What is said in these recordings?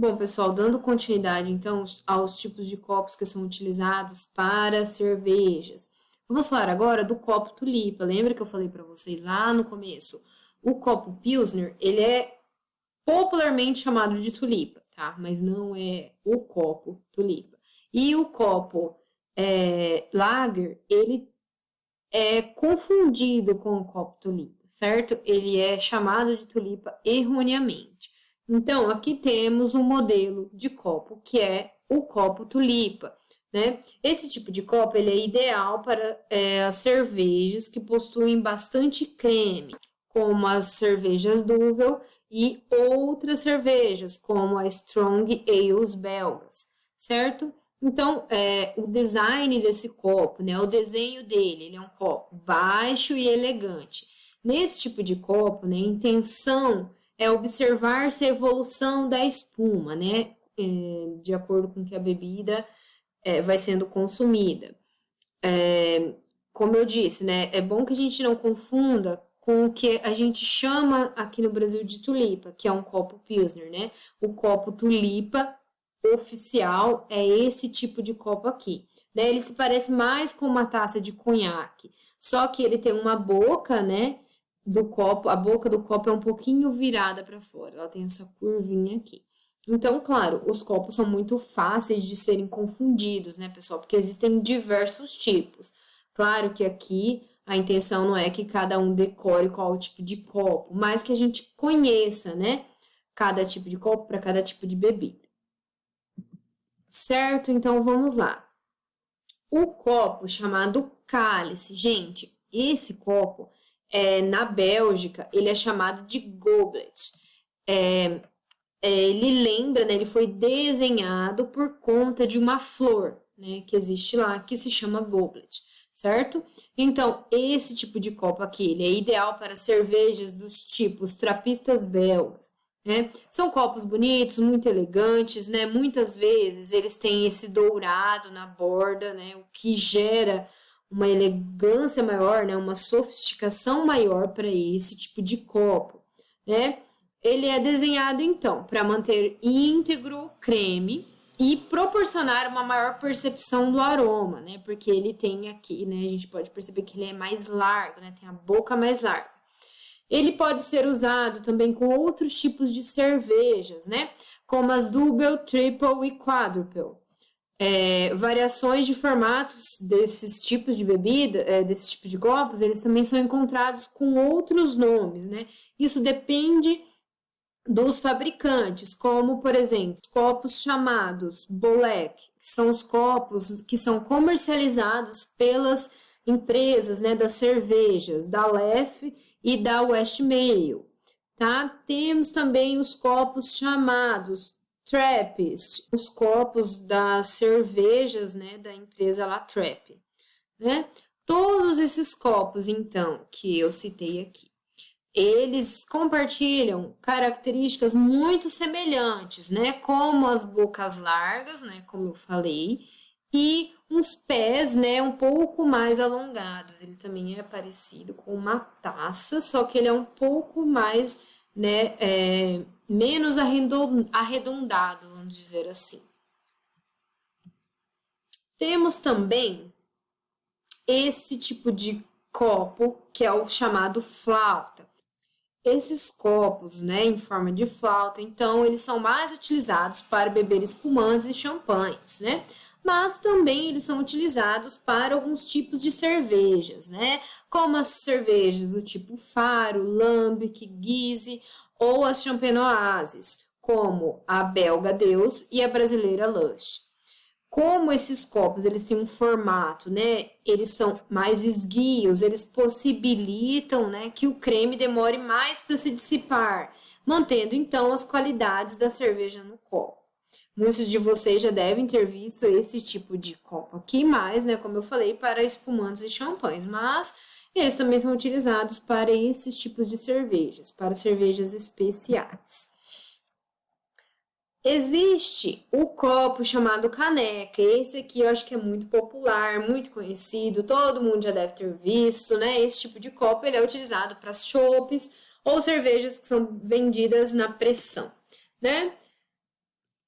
Bom, pessoal, dando continuidade então aos tipos de copos que são utilizados para cervejas. Vamos falar agora do copo tulipa. Lembra que eu falei para vocês lá no começo? O copo Pilsner, ele é popularmente chamado de tulipa, tá? Mas não é o copo tulipa. E o copo Lager, ele é confundido com o copo tulipa, certo? Ele é chamado de tulipa erroneamente. Então, aqui temos um modelo de copo que é o copo tulipa, né? Esse tipo de copo ele é ideal para as cervejas que possuem bastante creme, como as cervejas Duvel e outras cervejas, como a Strong Ales belgas, certo? Então, o design desse copo, né, o desenho dele, ele é um copo baixo e elegante. Nesse tipo de copo, né, a intenção é observar-se a evolução da espuma, né, de acordo com que a bebida vai sendo consumida. Como eu disse, né, é bom que a gente não confunda com o que a gente chama aqui no Brasil de tulipa, que é um copo Pilsner, né? O copo tulipa oficial é esse tipo de copo aqui, né? Ele se parece mais com uma taça de conhaque, só que ele tem uma boca, né, do copo, a boca do copo é um pouquinho virada para fora, ela tem essa curvinha aqui. Então, claro, os copos são muito fáceis de serem confundidos, né, pessoal? Porque existem diversos tipos. Claro que aqui a intenção não é que cada um decore qual tipo de copo, mas que a gente conheça, né, cada tipo de copo para cada tipo de bebida. Certo? Então vamos lá. O copo chamado cálice, gente, esse copo na Bélgica ele é chamado de goblet. Ele lembra, né, ele foi desenhado por conta de uma flor, né, que existe lá, que se chama goblet, certo? Então, esse tipo de copo aqui, ele é ideal para cervejas dos tipos trapistas belgas, né? São copos bonitos, muito elegantes, né? Muitas vezes eles têm esse dourado na borda, né? O que gera uma elegância maior, né? Uma sofisticação maior para esse tipo de copo, né? Ele é desenhado, então, para manter íntegro o creme e proporcionar uma maior percepção do aroma, né? Porque ele tem aqui, né? A gente pode perceber que ele é mais largo, né? Tem a boca mais larga. Ele pode ser usado também com outros tipos de cervejas, né? Como as Double, Triple e Quadruple. Variações de formatos desses tipos de bebida, desses tipos de copos, eles também são encontrados com outros nomes, né? Isso depende dos fabricantes, como, por exemplo, copos chamados Bolek, que são os copos que são comercializados pelas empresas, né, das cervejas, da Leffe e da Westmalle, tá? Temos também os copos chamados Trappist, os copos das cervejas, né, da empresa La Trappe, né? Todos esses copos, então, que eu citei aqui, eles compartilham características muito semelhantes, né? Como as bocas largas, né? Como eu falei, e uns pés, né? Um pouco mais alongados. Ele também é parecido com uma taça, só que ele é um pouco mais, né? Menos arredondado, vamos dizer assim. Temos também esse tipo de copo que é o chamado flauta. Esses copos, né, em forma de flauta, então, eles são mais utilizados para beber espumantes e champanhes, né? Mas também eles são utilizados para alguns tipos de cervejas, né? Como as cervejas do tipo Faro, Lambic, Guise ou as champenoises, como a belga Deus e a brasileira Lush. Como esses copos eles têm um formato, né? Eles são mais esguios, eles possibilitam, né, que o creme demore mais para se dissipar, mantendo então as qualidades da cerveja no copo. Muitos de vocês já devem ter visto esse tipo de copo aqui, mais, né, como eu falei, para espumantes e champanhes, mas eles também são utilizados para esses tipos de cervejas, para cervejas especiais. Existe o copo chamado caneca. Esse aqui eu acho que é muito popular, muito conhecido, todo mundo já deve ter visto, né? Esse tipo de copo ele é utilizado para chopes ou cervejas que são vendidas na pressão, né?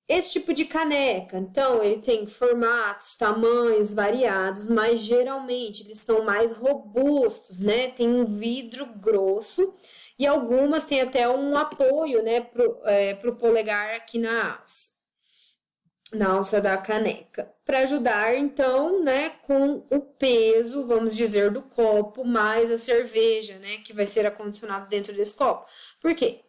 Esse tipo de caneca, então, ele tem formatos, tamanhos variados, mas geralmente eles são mais robustos, né? Tem um vidro grosso e algumas têm até um apoio, né, pro polegar aqui na alça da caneca, para ajudar, então, né, com o peso, vamos dizer, do copo, mais a cerveja, né, que vai ser acondicionado dentro desse copo. Por quê?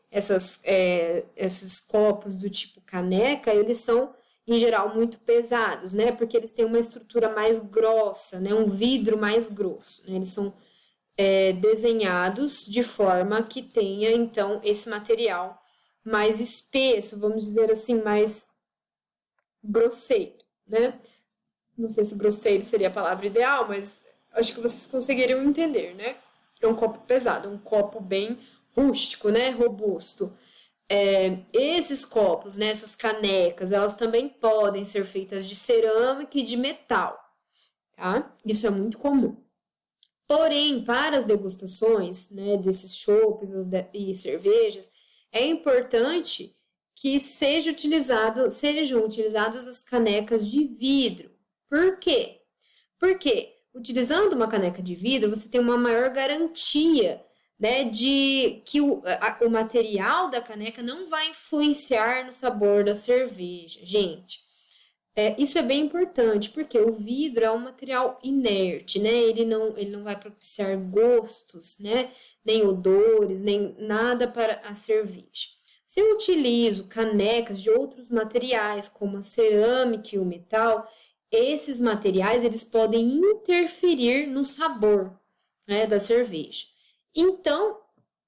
Esses copos do tipo caneca, eles são, em geral, muito pesados, né, porque eles têm uma estrutura mais grossa, né, um vidro mais grosso, né, eles são desenhados de forma que tenha, então, esse material mais espesso, vamos dizer assim, mais grosseiro, né? Não sei se grosseiro seria a palavra ideal, mas acho que vocês conseguiriam entender, né? É um copo pesado, um copo bem rústico, né? Robusto. Esses copos, né? Essas canecas, elas também podem ser feitas de cerâmica e de metal, tá? Isso é muito comum. Porém, para as degustações, né, desses chopps e cervejas, é importante que sejam utilizadas as canecas de vidro. Por quê? Porque utilizando uma caneca de vidro, você tem uma maior garantia, né, de que o material da caneca não vai influenciar no sabor da cerveja. Gente, isso é bem importante, porque o vidro é um material inerte, né? Ele não vai propiciar gostos, né? Nem odores, nem nada para a cerveja. Se eu utilizo canecas de outros materiais, como a cerâmica e o metal, esses materiais eles podem interferir no sabor, né, da cerveja. Então,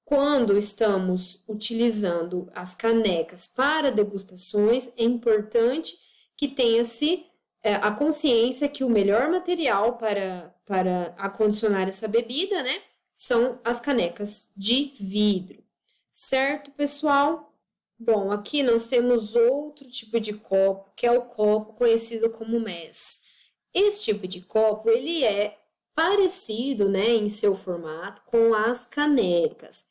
quando estamos utilizando as canecas para degustações, é importante que tenha-se a consciência que o melhor material para acondicionar essa bebida, né, são as canecas de vidro. Certo, pessoal? Bom, aqui nós temos outro tipo de copo, que é o copo conhecido como mess. Esse tipo de copo, ele é parecido, né, em seu formato com as canecas.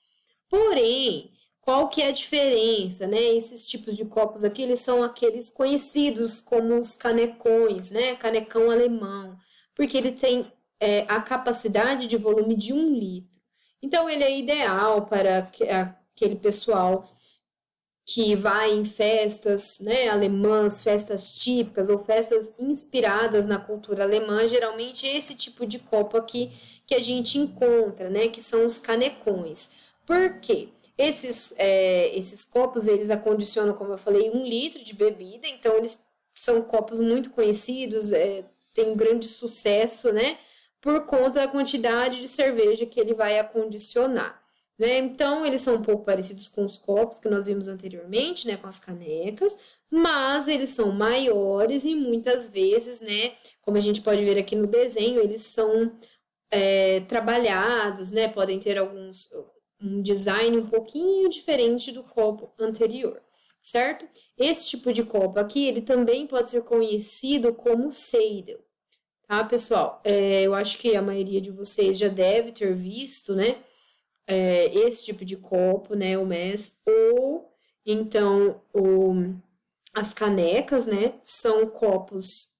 Porém, qual que é a diferença, né? Esses tipos de copos aqui, eles são aqueles conhecidos como os canecões, né? Canecão alemão, porque ele tem a capacidade de volume de 1 litro. Então, ele é ideal para aquele pessoal que vai em festas, né, alemãs, festas típicas ou festas inspiradas na cultura alemã, geralmente esse tipo de copo aqui que a gente encontra, né, que são os canecões. Por quê? Esses copos, eles acondicionam, como eu falei, 1 litro de bebida, então eles são copos muito conhecidos, tem um grande sucesso, né, por conta da quantidade de cerveja que ele vai acondicionar. Né? Então, eles são um pouco parecidos com os copos que nós vimos anteriormente, né, com as canecas, mas eles são maiores e muitas vezes, né, como a gente pode ver aqui no desenho, eles são trabalhados, né, podem ter um design um pouquinho diferente do copo anterior, certo? Esse tipo de copo aqui, ele também pode ser conhecido como seidel, tá, pessoal? Eu acho que a maioria de vocês já deve ter visto, né, esse tipo de copo, né, o mess, ou então as canecas, né, são copos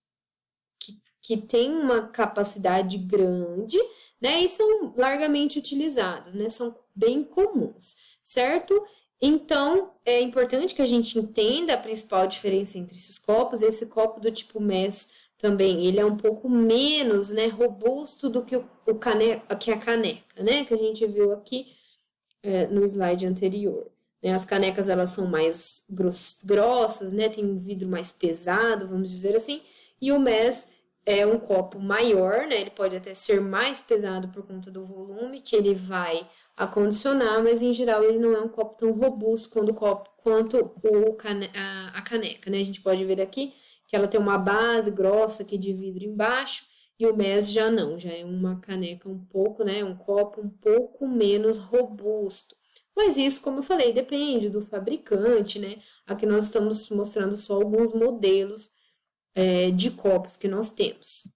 que têm uma capacidade grande, né, e são largamente utilizados, né, são bem comuns, certo? Então, é importante que a gente entenda a principal diferença entre esses copos. Esse copo do tipo mess também, ele é um pouco menos, né, robusto do que que a caneca, né, que a gente viu aqui no slide anterior. Né? As canecas, elas são mais grossas, né, tem um vidro mais pesado, vamos dizer assim, e o mess é um copo maior, né, ele pode até ser mais pesado por conta do volume que ele vai acondicionar, mas em geral ele não é um copo tão robusto quanto a caneca, né, a gente pode ver aqui que ela tem uma base grossa aqui de vidro embaixo, e o mess já não, já é uma caneca um pouco, né, um copo um pouco menos robusto. Mas isso, como eu falei, depende do fabricante, né? Aqui nós estamos mostrando só alguns modelos de copos que nós temos.